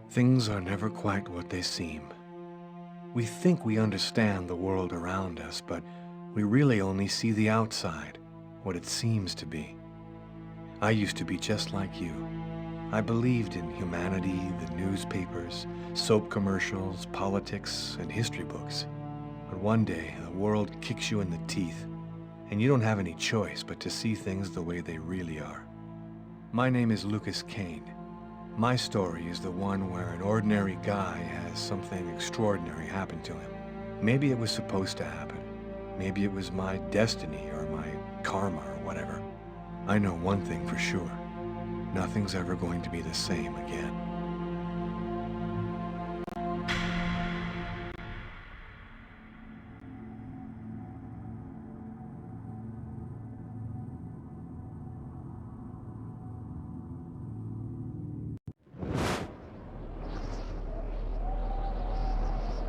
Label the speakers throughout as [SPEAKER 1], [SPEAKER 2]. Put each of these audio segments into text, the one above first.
[SPEAKER 1] Things are never quite what they seem. We think we understand the world around us, but we really only see the outside, what it seems to be. I used to be just like you. I believed in humanity, the newspapers, soap commercials, politics, and history books. But one day, the world kicks you in the teeth, and you don't have any choice but to see things the way they really are. My name is Lucas Kane. My story is the one where an ordinary guy has something extraordinary happen to him. Maybe it was supposed to happen. Maybe it was my destiny or my karma or whatever. I know one thing for sure. Nothing's ever going to be the same again.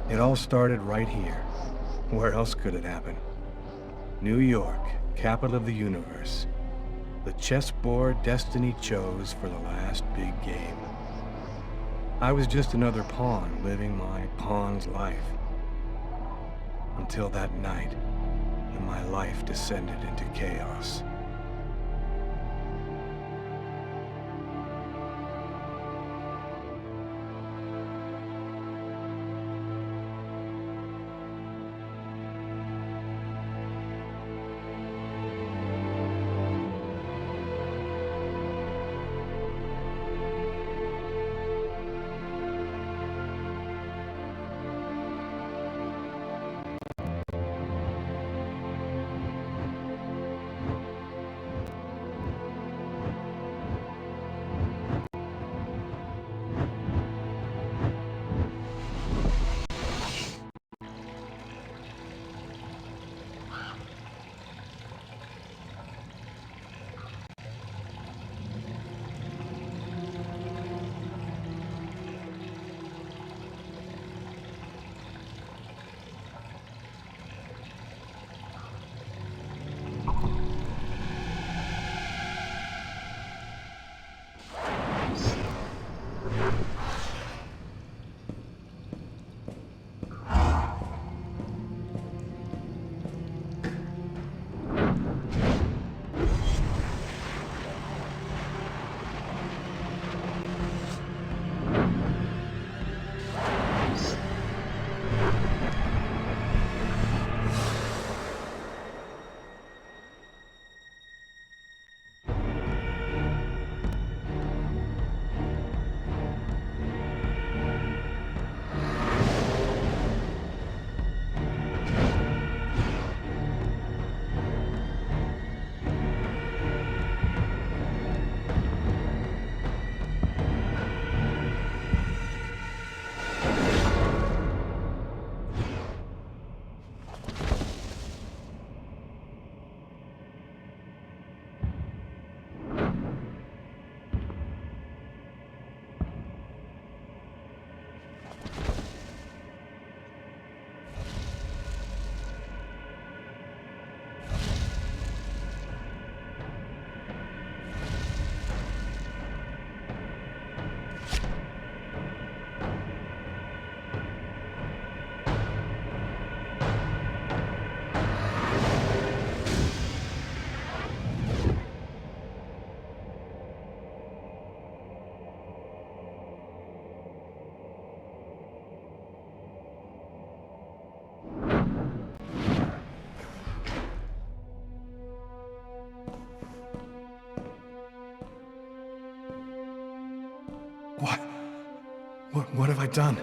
[SPEAKER 1] It all started right here. Where else could it happen? New York, capital of the universe. The chessboard destiny chose for the last big game. I was just another pawn living my pawn's life. Until that night, when my life descended into chaos. What have I done?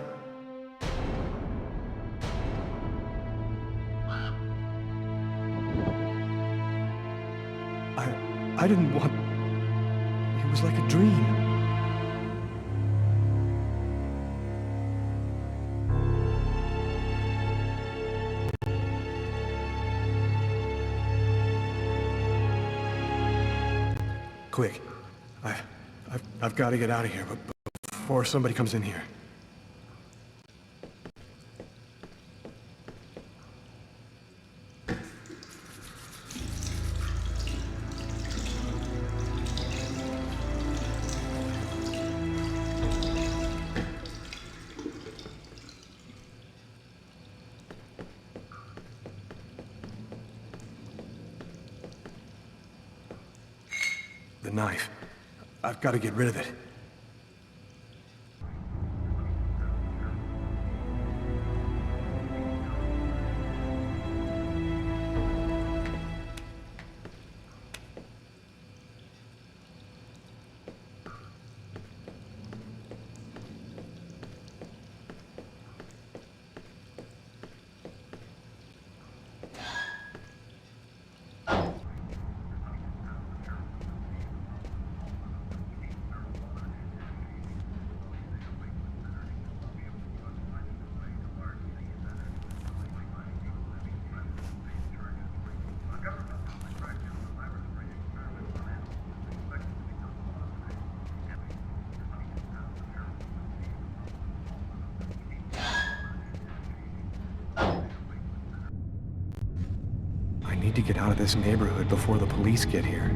[SPEAKER 1] I didn't want... It was like a dream. Quick, I've got to get out of here, but before somebody comes in here. The knife. I've got to get rid of it. I need to get out of this neighborhood before the police get here.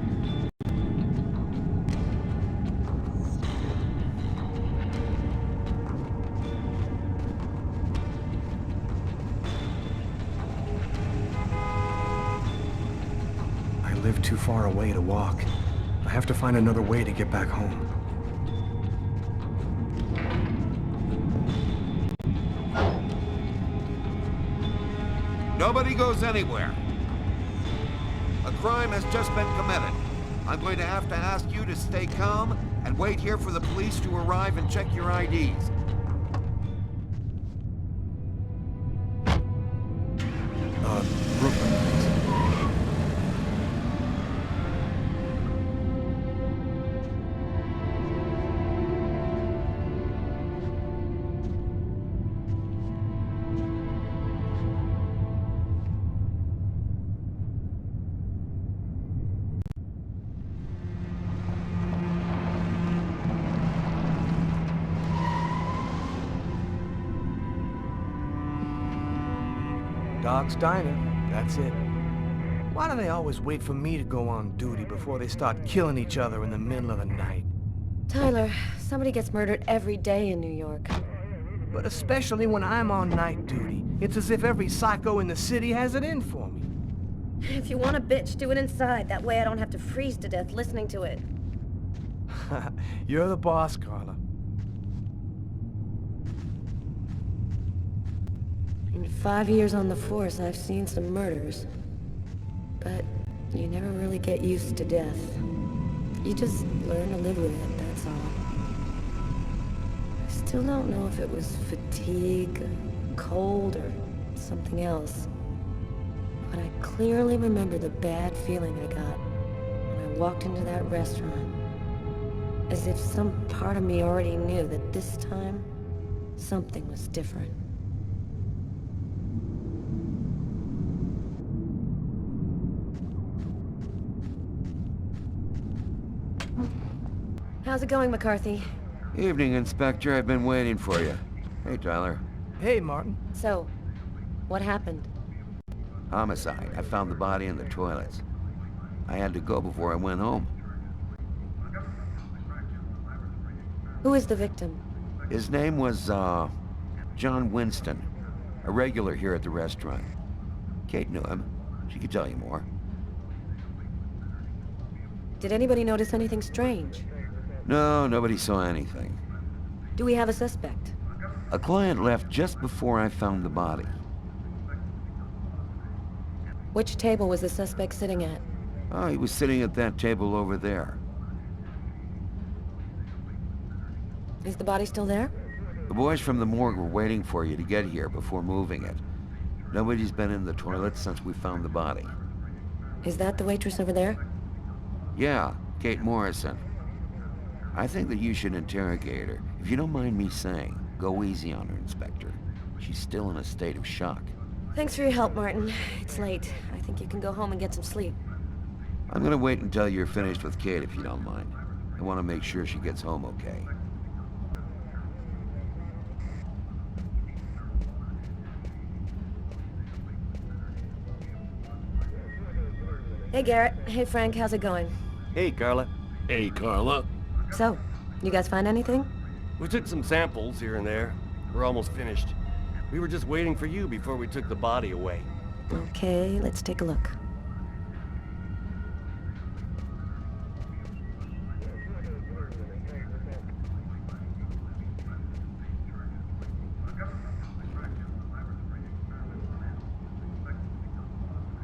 [SPEAKER 1] I live too far away to walk. I have to find another way to get back home.
[SPEAKER 2] Nobody goes anywhere. A crime has just been committed. I'm going to have to ask you to stay calm and wait here for the police to arrive and check your IDs.
[SPEAKER 1] Brooklyn, please.
[SPEAKER 3] Doc's Diner, that's it. Why do they always wait for me to go on duty before they start killing each other in the middle of the night?
[SPEAKER 4] Tyler, somebody gets murdered every day in New York.
[SPEAKER 3] But especially when I'm on night duty, it's as if every psycho in the city has it in for me.
[SPEAKER 4] If you want a bitch, do it inside. That way I don't have to freeze to death listening to it.
[SPEAKER 3] You're the boss, Carla.
[SPEAKER 4] In 5 years on the force, I've seen some murders. But you never really get used to death. You just learn to live with it, that's all. I still don't know if it was fatigue, cold, or something else. But I clearly remember the bad feeling I got when I walked into that restaurant. As if some part of me already knew that this time, something was different. How's it going, McCarthy?
[SPEAKER 2] Evening, Inspector. I've been waiting for you. Hey, Tyler.
[SPEAKER 3] Hey, Martin.
[SPEAKER 4] So, what happened?
[SPEAKER 2] Homicide. I found the body in the toilets. I had to go before I went home.
[SPEAKER 4] Who is the victim?
[SPEAKER 2] His name was, John Winston. A regular here at the restaurant. Kate knew him. She could tell you more.
[SPEAKER 4] Did anybody notice anything strange?
[SPEAKER 2] No, nobody saw anything.
[SPEAKER 4] Do we have a suspect?
[SPEAKER 2] A client left just before I found the body.
[SPEAKER 4] Which table was the suspect sitting at?
[SPEAKER 2] Oh, he was sitting at that table over there.
[SPEAKER 4] Is the body still there?
[SPEAKER 2] The boys from the morgue were waiting for you to get here before moving it. Nobody's been in the toilet since we found the body.
[SPEAKER 4] Is that the waitress over there?
[SPEAKER 2] Yeah, Kate Morrison. I think that you should interrogate her. If you don't mind me saying, go easy on her, Inspector. She's still in a state of shock.
[SPEAKER 4] Thanks for your help, Martin. It's late. I think you can go home and get some sleep.
[SPEAKER 2] I'm gonna wait until you're finished with Kate, if you don't mind. I want to make sure she gets home okay.
[SPEAKER 4] Hey, Garrett. Hey, Frank. How's it going?
[SPEAKER 5] Hey, Carla.
[SPEAKER 6] Hey, Carla.
[SPEAKER 4] So, you guys find anything?
[SPEAKER 5] We took some samples here and there. We're almost finished. We were just waiting for you before we took the body away.
[SPEAKER 4] Okay, let's take a look.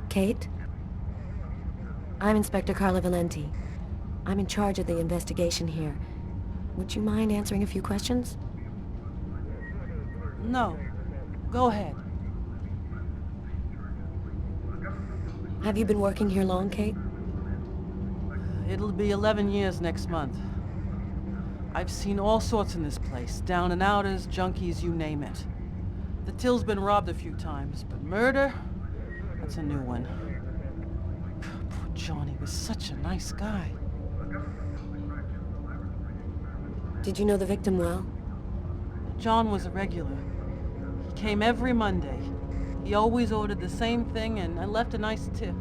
[SPEAKER 4] Kate? I'm Inspector Carla Valenti. I'm in charge of the investigation here. Would you mind answering a few questions?
[SPEAKER 7] No. Go ahead.
[SPEAKER 4] Have you been working here long, Kate?
[SPEAKER 7] It'll be 11 years next month. I've seen all sorts in this place. Down and outers, junkies, you name it. The till's been robbed a few times, but murder? That's a new one. Poor Johnny was such a nice guy.
[SPEAKER 4] Did you know the victim well?
[SPEAKER 7] John was a regular. He came every Monday. He always ordered the same thing, and I left a nice tip.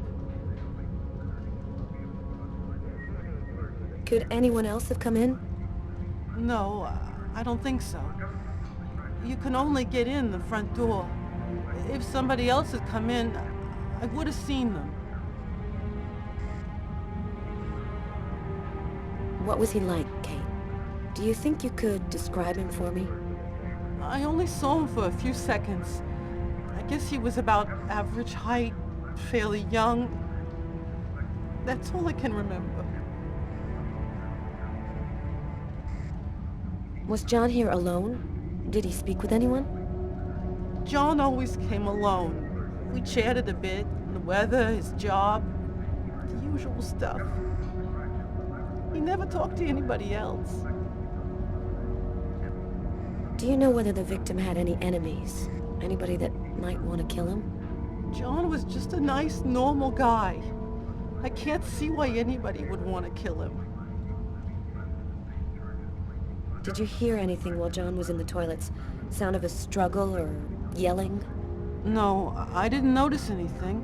[SPEAKER 4] Could anyone else have come in?
[SPEAKER 7] No, I don't think so. You can only get in the front door. If somebody else had come in, I would have seen them.
[SPEAKER 4] What was he like, Kate? Do you think you could describe him for me?
[SPEAKER 7] I only saw him for a few seconds. I guess he was about average height, fairly young. That's all I can remember.
[SPEAKER 4] Was John here alone? Did he speak with anyone?
[SPEAKER 7] John always came alone. We chatted a bit, the weather, his job, the usual stuff. He never talked to anybody else.
[SPEAKER 4] Do you know whether the victim had any enemies? Anybody that might want to kill him?
[SPEAKER 7] John was just a nice, normal guy. I can't see why anybody would want to kill him.
[SPEAKER 4] Did you hear anything while John was in the toilets? Sound of a struggle or yelling?
[SPEAKER 7] No, I didn't notice anything.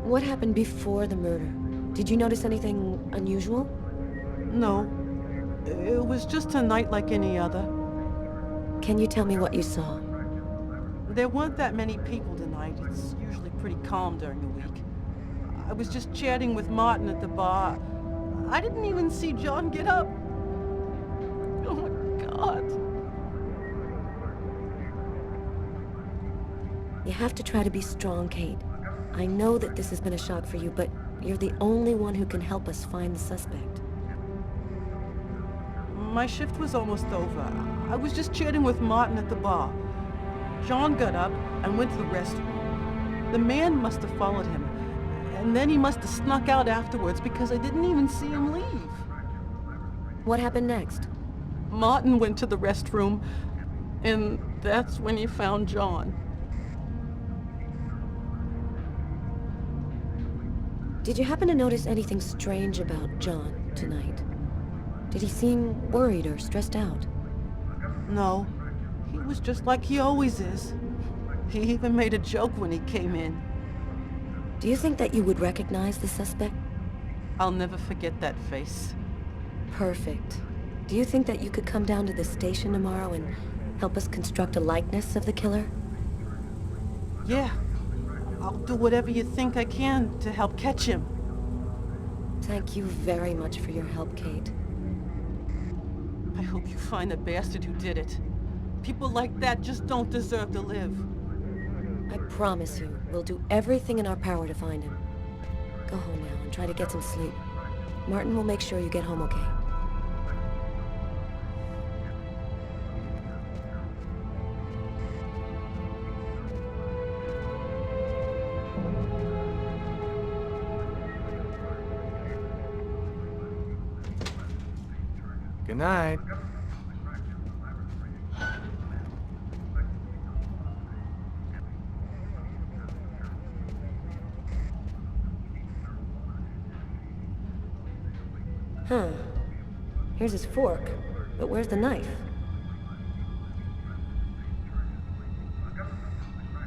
[SPEAKER 4] What happened before the murder? Did you notice anything unusual?
[SPEAKER 7] No. It was just a night like any other.
[SPEAKER 4] Can you tell me what you saw?
[SPEAKER 7] There weren't that many people tonight. It's usually pretty calm during the week. I was just chatting with Martin at the bar. I didn't even see John get up. Oh my God.
[SPEAKER 4] You have to try to be strong, Kate. I know that this has been a shock for you, but you're the only one who can help us find the suspect.
[SPEAKER 7] My shift was almost over. I was just chatting with Martin at the bar. John got up and went to the restroom. The man must have followed him, and then he must have snuck out afterwards because I didn't even see him leave.
[SPEAKER 4] What happened next?
[SPEAKER 7] Martin went to the restroom, and that's when he found John.
[SPEAKER 4] Did you happen to notice anything strange about John tonight? Did he seem worried or stressed out?
[SPEAKER 7] No, he was just like he always is. He even made a joke when he came in.
[SPEAKER 4] Do you think that you would recognize the suspect?
[SPEAKER 7] I'll never forget that face.
[SPEAKER 4] Perfect. Do you think that you could come down to the station tomorrow and help us construct a likeness of the killer?
[SPEAKER 7] Yeah, I'll do whatever you think I can to help catch him.
[SPEAKER 4] Thank you very much for your help, Kate.
[SPEAKER 7] I hope you find the bastard who did it. People like that just don't deserve to live.
[SPEAKER 4] I promise you, we'll do everything in our power to find him. Go home now and try to get some sleep. Martin will make sure you get home okay.
[SPEAKER 3] Good night.
[SPEAKER 4] Huh. Here's his fork. But where's the knife?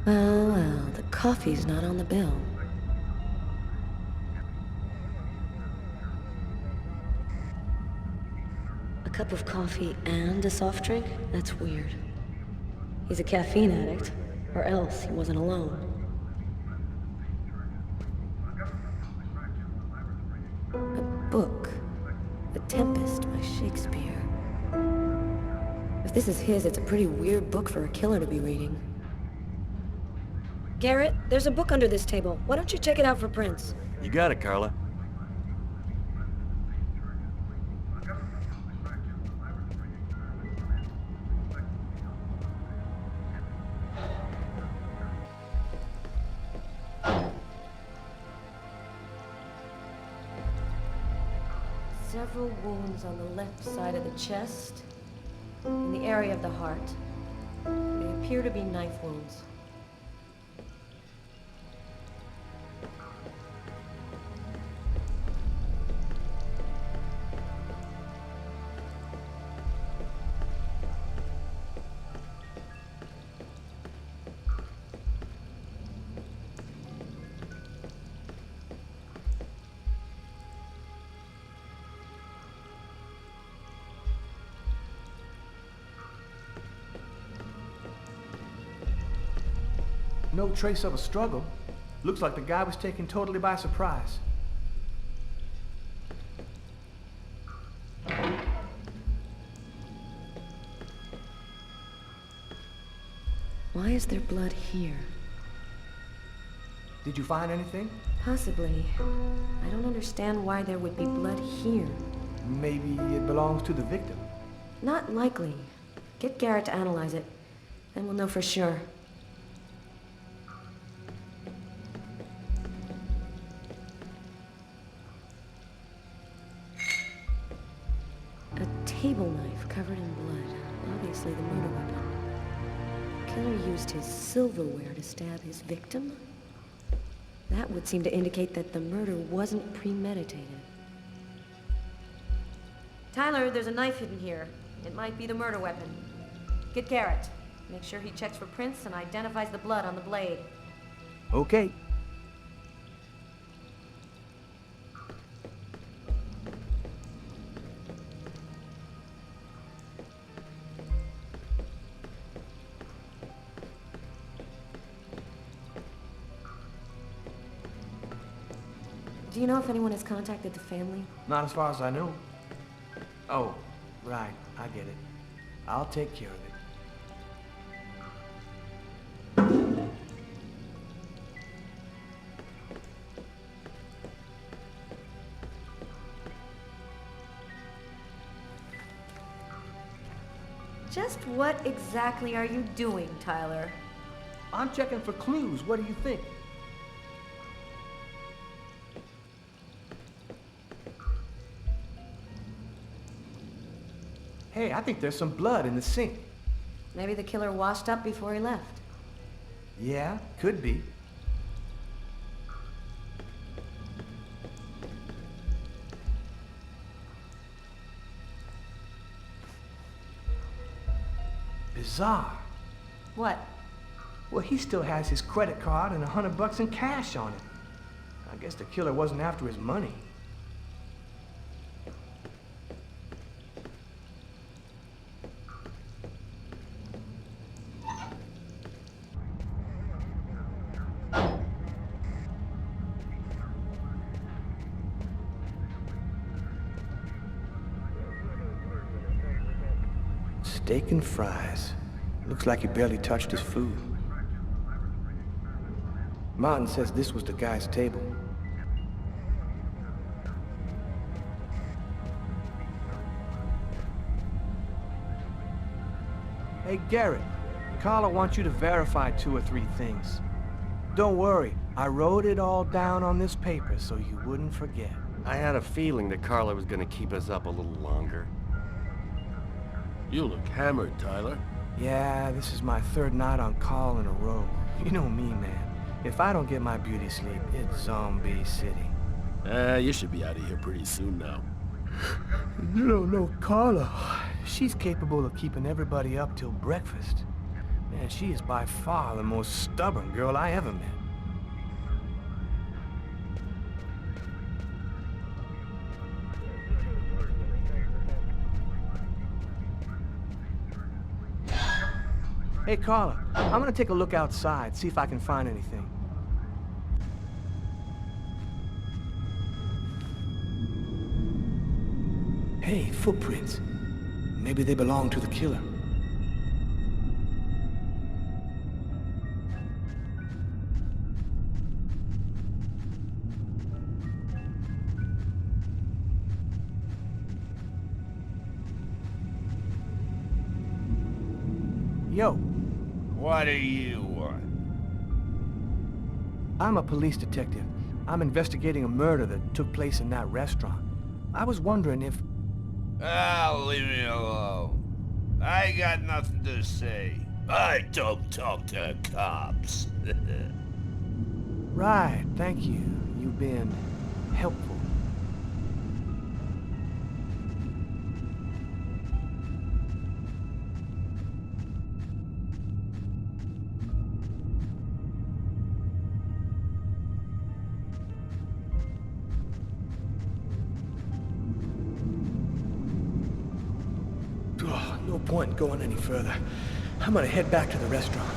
[SPEAKER 4] Well, the coffee's not on the bill. A cup of coffee and a soft drink? That's weird. He's a caffeine addict, or else he wasn't alone. A book. The Tempest by Shakespeare. If this is his, it's a pretty weird book for a killer to be reading. Garrett, there's a book under this table. Why don't you check it out for prints?
[SPEAKER 5] You got it, Carla.
[SPEAKER 4] Several wounds on the left side of the chest, in the area of the heart. They appear to be knife wounds.
[SPEAKER 3] No trace of a struggle. Looks like the guy was taken totally by surprise.
[SPEAKER 4] Why is there blood here?
[SPEAKER 3] Did you find anything?
[SPEAKER 4] Possibly. I don't understand why there would be blood here.
[SPEAKER 3] Maybe it belongs to the victim.
[SPEAKER 4] Not likely. Get Garrett to analyze it, then we'll know for sure. Table knife covered in blood. Obviously the murder weapon. Killer used his silverware to stab his victim? That would seem to indicate that the murder wasn't premeditated. Tyler, there's a knife hidden here. It might be the murder weapon. Get Garrett. Make sure he checks for prints and identifies the blood on the blade.
[SPEAKER 3] Okay.
[SPEAKER 4] Do you know if anyone has contacted the family?
[SPEAKER 3] Not as far as I know. Oh, right. I get it. I'll take care of it.
[SPEAKER 4] Just what exactly are you doing, Tyler?
[SPEAKER 3] I'm checking for clues. What do you think? Hey, I think there's some blood in the sink.
[SPEAKER 4] Maybe the killer washed up before he left.
[SPEAKER 3] Yeah, could be. Bizarre.
[SPEAKER 4] What?
[SPEAKER 3] Well, he still has his credit card and $100 in cash on it. I guess the killer wasn't after his money. Steak and fries. Looks like he barely touched his food. Martin says this was the guy's table. Hey, Garrett. Carla wants you to verify 2 or 3 things. Don't worry, I wrote it all down on this paper so you wouldn't forget.
[SPEAKER 5] I had a feeling that Carla was gonna keep us up a little longer.
[SPEAKER 6] You look hammered, Tyler.
[SPEAKER 3] Yeah, this is my 3rd night on call in a row. You know me, man. If I don't get my beauty sleep, it's Zombie City.
[SPEAKER 6] You should be out of here pretty soon now.
[SPEAKER 3] You don't know Carla. She's capable of keeping everybody up till breakfast. Man, she is by far the most stubborn girl I ever met. Hey, Carla, I'm gonna take a look outside, see if I can find anything. Hey, footprints. Maybe they belong to the killer. Yo.
[SPEAKER 6] What do you want?
[SPEAKER 3] I'm a police detective. I'm investigating a murder that took place in that restaurant. I was wondering if...
[SPEAKER 6] Ah, leave me alone. I got nothing to say. I don't talk to cops.
[SPEAKER 3] Right, thank you. You've been helpful. Oh, no point in going any further. I'm gonna head back to the restaurant.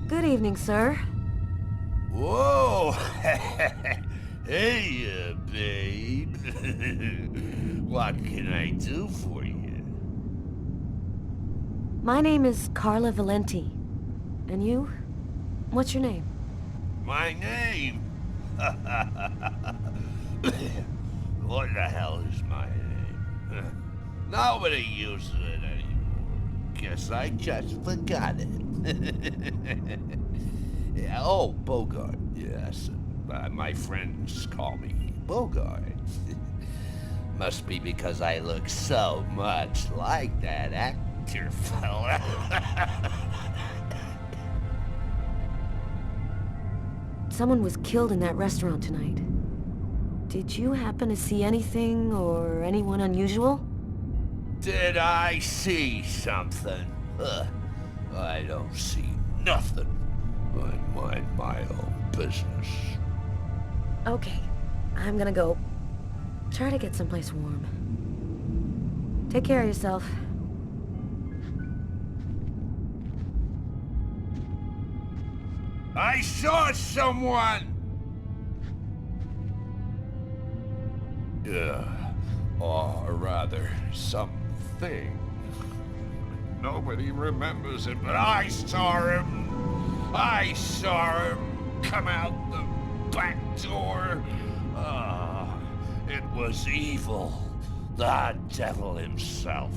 [SPEAKER 4] Good evening, sir.
[SPEAKER 6] Whoa! Hey, babe. What can I do for you?
[SPEAKER 4] My name is Carla Valenti. And you? What's your name?
[SPEAKER 6] My name? What the hell is my name? Nobody uses it anymore. Guess I just forgot it. Yeah, oh, Bogart, yes. My friends call me Bogart. Must be because I look so much like that actor fella.
[SPEAKER 4] Someone was killed in that restaurant tonight. Did you happen to see anything or anyone unusual?
[SPEAKER 6] Did I see something? I don't see nothing. I mind my own business.
[SPEAKER 4] Okay, I'm gonna go. Try to get someplace warm. Take care of yourself.
[SPEAKER 6] I saw someone! Or rather, something. Nobody remembers it, but I saw him. I saw him come out the back door. It was evil. The devil himself.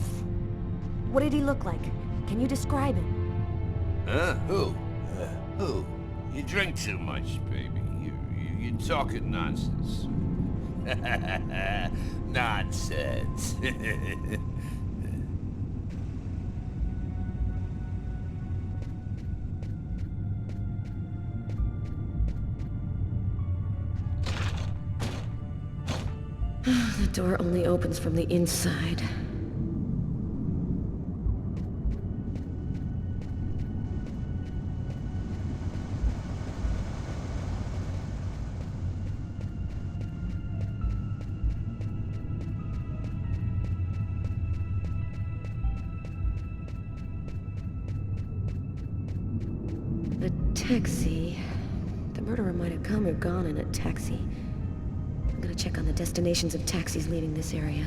[SPEAKER 4] What did he look like? Can you describe him?
[SPEAKER 6] Huh? Who? Who? You drink too much, baby. You're talking nonsense. Nonsense.
[SPEAKER 4] The door only opens from the inside. The taxi. The murderer might have come or gone in a taxi. I'm gonna check on the destinations of taxis leaving this area.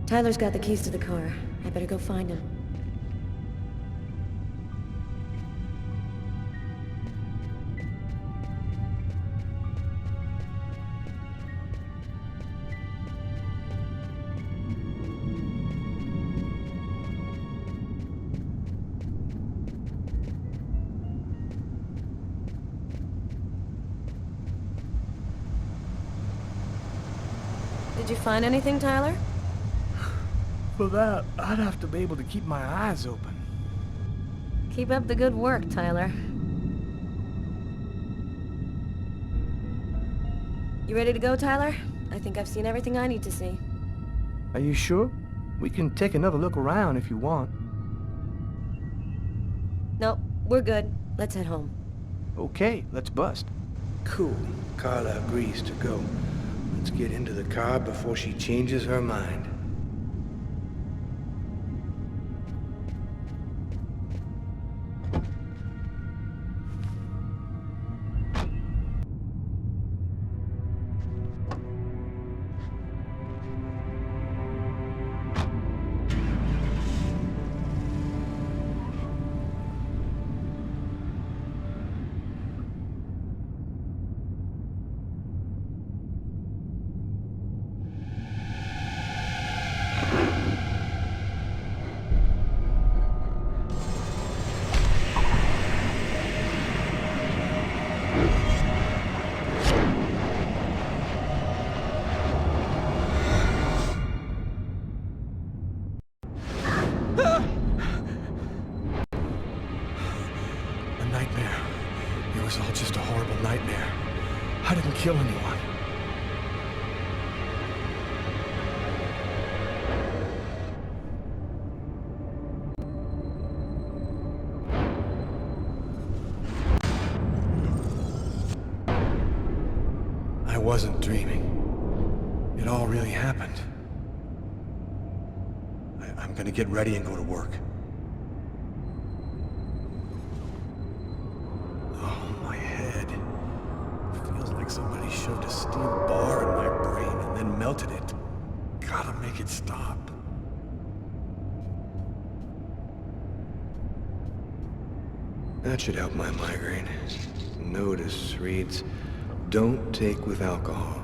[SPEAKER 4] Tyler's got the keys to the car. I better go find him. Did you find anything, Tyler?
[SPEAKER 3] For that, I'd have to be able to keep my eyes open.
[SPEAKER 4] Keep up the good work, Tyler. You ready to go, Tyler? I think I've seen everything I need to see.
[SPEAKER 3] Are you sure? We can take another look around if you want.
[SPEAKER 4] No, we're good. Let's head home.
[SPEAKER 3] Okay, let's bust. Cool. Carla agrees to go. Let's get into the car before she changes her mind. It was all just a horrible nightmare. I didn't kill anyone. I wasn't dreaming. It all really happened. I'm gonna get ready and go to work. Somebody shoved a steel bar in my brain and then melted it. Gotta make it stop. That should help my migraine. Notice reads, "Don't take with alcohol."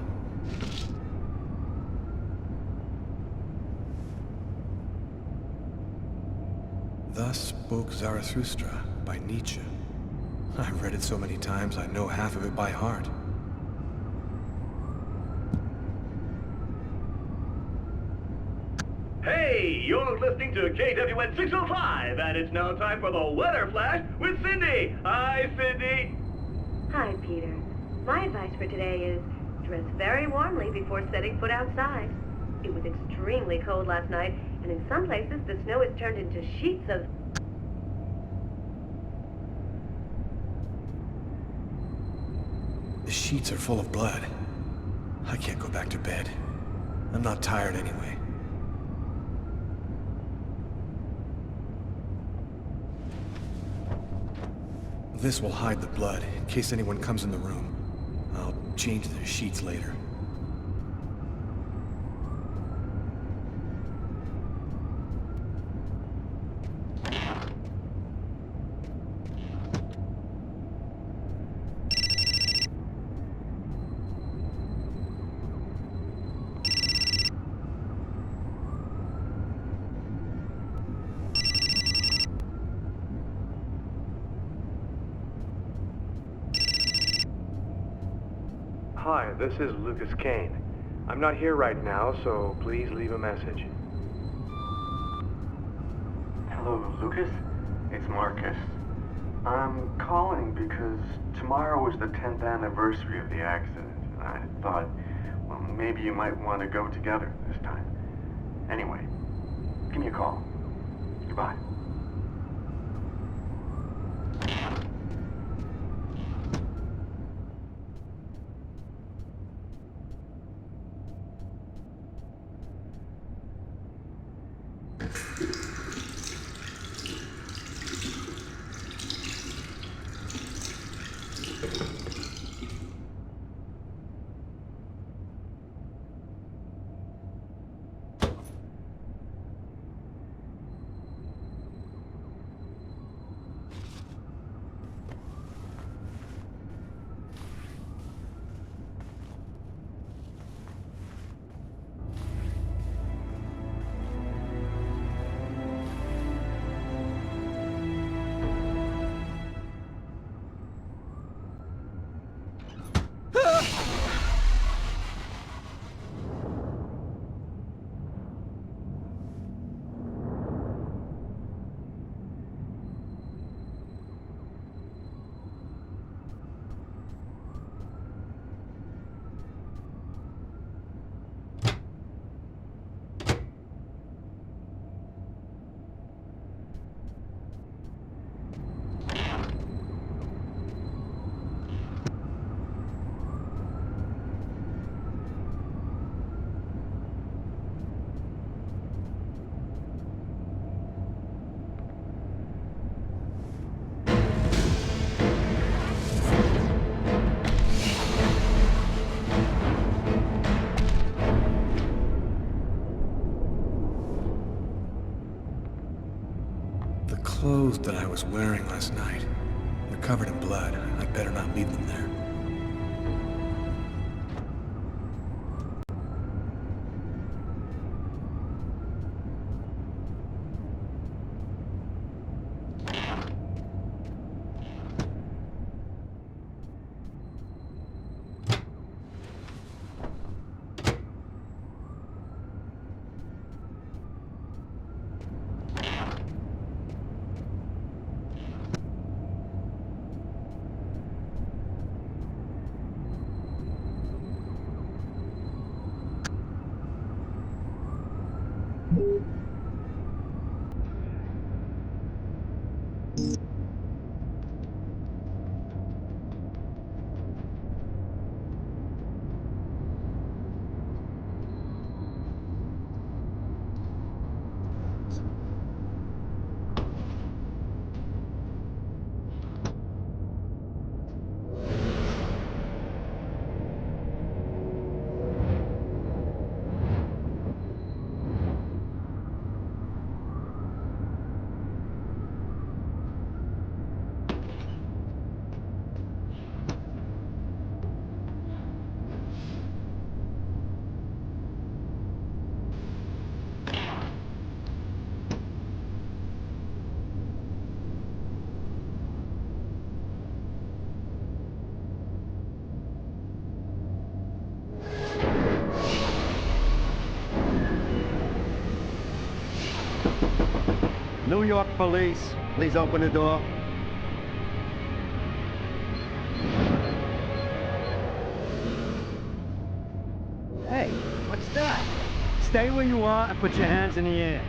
[SPEAKER 3] Thus spoke Zarathustra by Nietzsche. I've read it so many times I know half of it by heart.
[SPEAKER 8] Hey, you're listening to KWN 605, and it's now time for the Weather Flash with Cindy. Hi, Cindy.
[SPEAKER 9] Hi, Peter. My advice for today is dress very warmly before setting foot outside. It was extremely cold last night, and in some places the snow has turned into sheets of...
[SPEAKER 3] The sheets are full of blood. I can't go back to bed. I'm not tired anyway. This will hide the blood, in case anyone comes in the room. I'll change the sheets later. Hi, this is Lucas Kane. I'm not here right now, so please leave a message.
[SPEAKER 10] Hello, Lucas. It's Marcus. I'm calling because tomorrow is the 10th anniversary of the accident, and I thought, well, maybe you might want to go together this time. Anyway, give me a call. Goodbye.
[SPEAKER 1] that I was wearing last night. They're covered in blood. I'd better not leave them there.
[SPEAKER 11] New York police, please open the door. Hey, what's that? Stay where you are and put your hands in the air.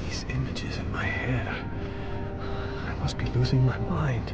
[SPEAKER 1] These images in my head. I must be losing my mind.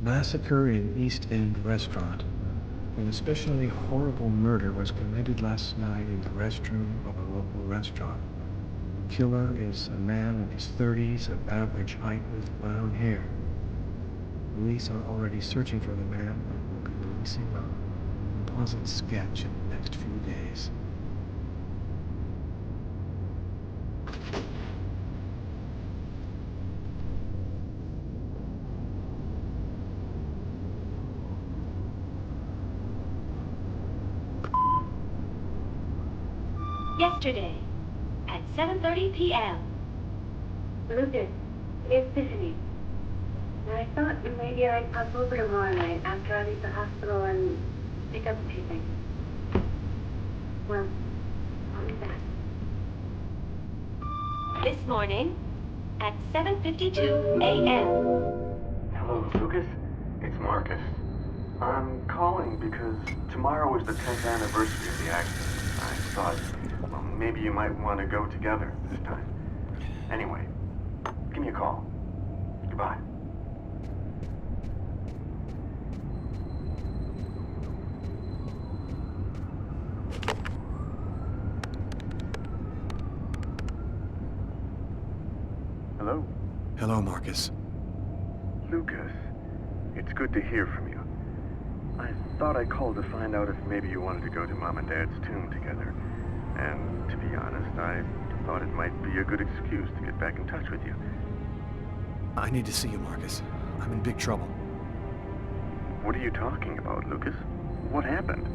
[SPEAKER 1] Massacre in East End restaurant. An especially horrible murder was committed last night in the restroom of a local restaurant. The killer is a man in his 30s, of average height with brown hair. Police are already searching for the man and will be releasing a composite sketch in the next few days.
[SPEAKER 9] Yesterday, at 7:30 p.m. Lucas, it's Tiffany. I thought maybe I'd pop over tomorrow night after I leave the hospital and pick up a few things. Well, I'll be back. This morning, at 7:52 a.m.
[SPEAKER 10] Hello, Lucas. It's Marcus. I'm calling because tomorrow is the 10th anniversary of the accident. I thought, well, maybe you might want to go together this time. Anyway, give me a call. Goodbye. Hello?
[SPEAKER 1] Hello, Marcus.
[SPEAKER 10] Lucas, it's good to hear from you. I thought I called to find out if maybe you wanted to go to Mom and Dad's tomb together. And to be honest, I thought it might be a good excuse to get back in touch with you.
[SPEAKER 1] I need to see you, Marcus. I'm in big trouble.
[SPEAKER 10] What are you talking about, Lucas? What happened?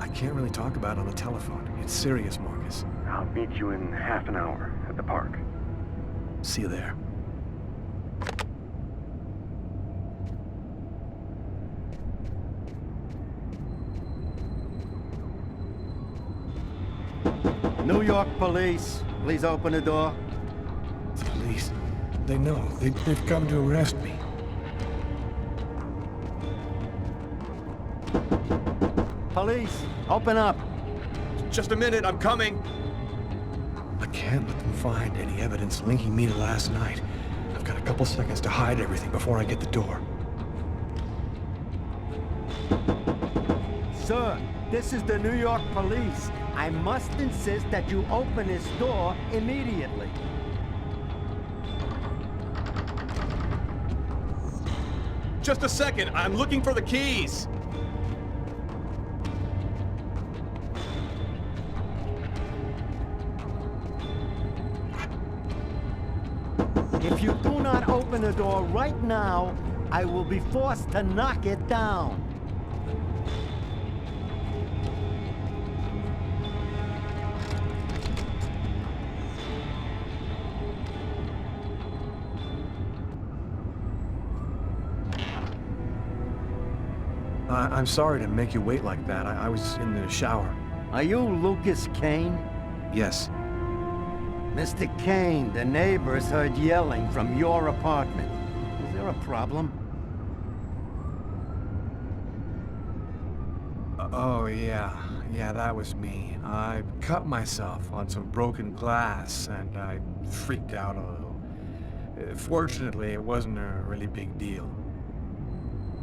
[SPEAKER 1] I can't really talk about it on the telephone. It's serious, Marcus.
[SPEAKER 10] I'll meet you in half an hour at the park.
[SPEAKER 1] See you there.
[SPEAKER 11] New York police, please open the door.
[SPEAKER 1] Police? They know. They've come to arrest me.
[SPEAKER 11] Police, open up.
[SPEAKER 1] Just a minute, I'm coming! I can't let them find any evidence linking me to last night. I've got a couple seconds to hide everything before I get the door.
[SPEAKER 11] Sir, this is the New York police. I must insist that you open this door immediately.
[SPEAKER 1] Just a second, I'm looking for the keys!
[SPEAKER 11] If you do not open the door right now, I will be forced to knock it down.
[SPEAKER 1] I'm sorry to make you wait like that. I was in the shower.
[SPEAKER 11] Are you Lucas Kane?
[SPEAKER 1] Yes.
[SPEAKER 11] Mr. Kane, the neighbors heard yelling from your apartment. Is there a problem?
[SPEAKER 1] Oh, yeah. Yeah, that was me. I cut myself on some broken glass, and I freaked out a little. Fortunately, it wasn't a really big deal.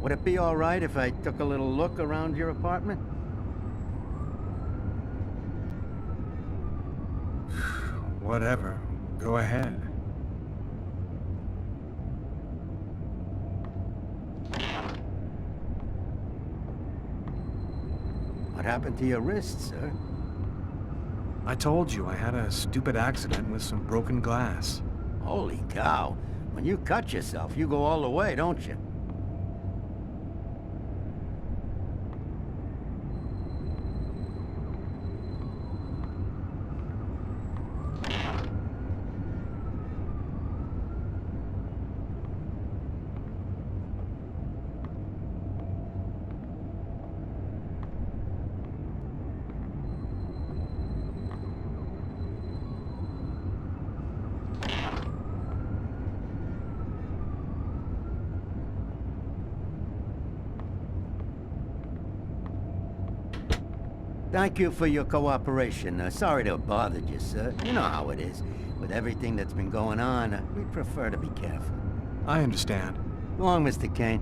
[SPEAKER 11] Would it be all right if I took a little look around your apartment?
[SPEAKER 1] Whatever. Go ahead.
[SPEAKER 11] What happened to your wrist, sir?
[SPEAKER 1] I told you I had a stupid accident with some broken glass.
[SPEAKER 11] Holy cow. When you cut yourself, you go all the way, don't you? Thank you for your cooperation. Sorry to have bothered you, sir. You know how it is. With everything that's been going on, we prefer to be careful.
[SPEAKER 1] I understand.
[SPEAKER 11] Go on, Mr. Kane.